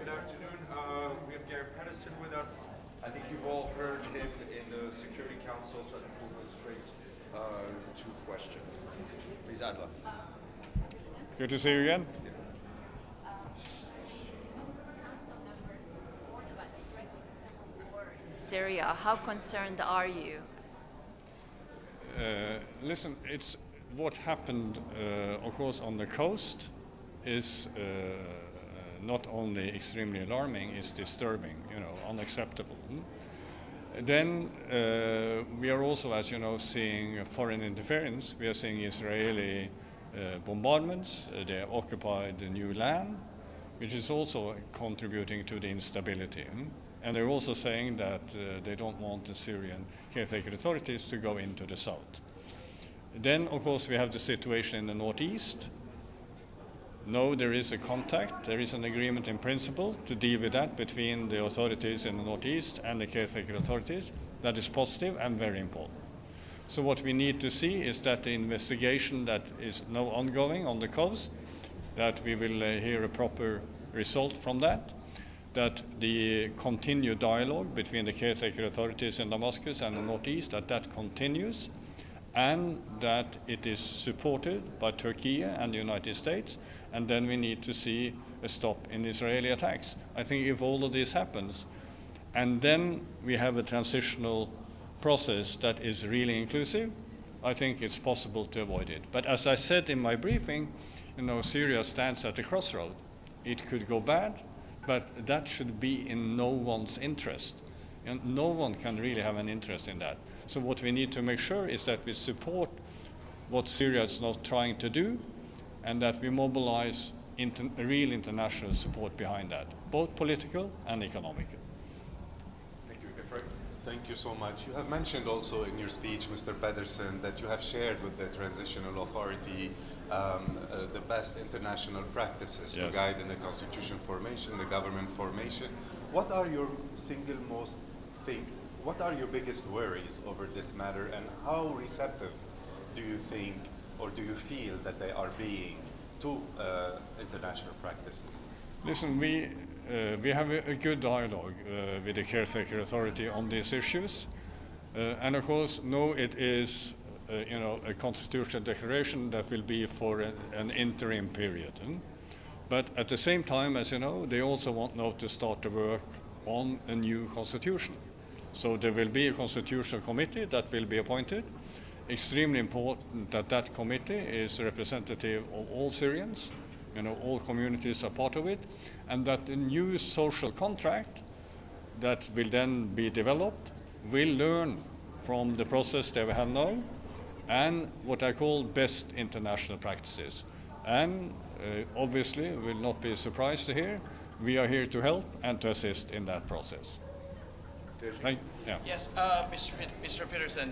Good afternoon. We have Gary Pedersen with us. I think you've all heard him in the Security Council, so I think we'll go straight to questions. Please, Adla. Good to see you again. Syria, how concerned are you? Listen, it's what happened, of course, on the coast is not only extremely alarming, it's disturbing, unacceptable. Then we are also, as you know, seeing foreign interference. We are seeing Israeli bombardments. They have occupied the new land, which is also contributing to the instability. And they're also saying that they don't want the Syrian caretaker authorities to go into the south. Then, of course, we have the situation in the northeast. No, there is a contact. There is an agreement in principle to deal with that between the authorities in the northeast and the caretaker authorities. That is positive and very important. So what we need to see is that the investigation that is now ongoing on the coast, that we will hear a proper result from that the continued dialogue between the caretaker authorities in Damascus and the northeast, that continues, and that it is supported by Turkey and the United States, and then we need to see a stop in Israeli attacks. I think if all of this happens, and then we have a transitional process that is really inclusive, I think it's possible to avoid it. But as I said in my briefing, Syria stands at a crossroad. It could go bad, but that should be in no one's interest. And no one can really have an interest in that. So what we need to make sure is that we support what Syria is now trying to do, and that we mobilize real international support behind that, both political and economic. Thank you. Efraim? Thank you so much. You have mentioned also in your speech, Mr. Pedersen, that you have shared with the Transitional Authority the best international practices to guide in the constitution formation, the government formation. What are your what are your biggest worries over this matter, and how receptive do you think or do you feel that they are being to international practices? Listen, we have a good dialogue with the caretaker authority on these issues, and of course, no, it is a constitutional declaration that will be for an interim period. But at the same time, as you know, they also want now to start the work on a new constitution. So there will be a constitutional committee that will be appointed. Extremely important that that committee is representative of all Syrians, all communities are part of it, and that the new social contract that will then be developed will learn from the process they have now and what I call best international practices. And obviously, will not be surprised to hear, we are here to help and to assist in that process. Right? Yeah. Yes, Mr. Pedersen,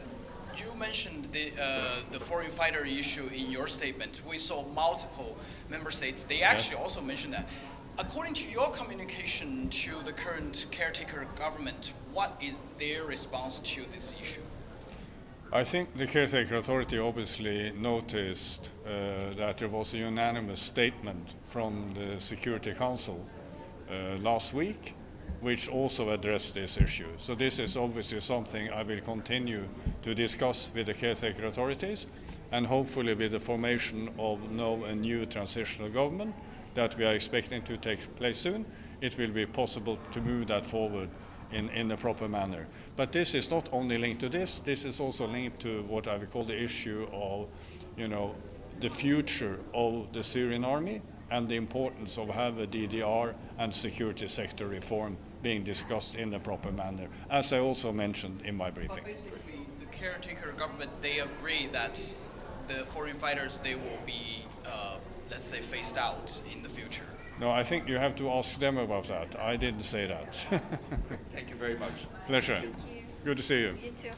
you mentioned the foreign fighter issue in your statement. We saw multiple member states. They actually also mentioned that. According to your communication to the current caretaker government, what is their response to this issue? I think the caretaker authority obviously noticed that there was a unanimous statement from the Security Council last week, which also addressed this issue. So this is obviously something I will continue to discuss with the caretaker authorities, and hopefully with the formation of now a new transitional government that we are expecting to take place soon, it will be possible to move that forward in a proper manner. But this is not only linked to this is also linked to what I would call the issue of, the future of the Syrian army and the importance of having a DDR and security sector reform being discussed in a proper manner, as I also mentioned in my briefing. But basically, the caretaker government, they agree that the foreign fighters, they will be, let's say, phased out in the future. No, I think you have to ask them about that. I didn't say that. Thank you very much. Pleasure. Thank you. Good to see you. You too.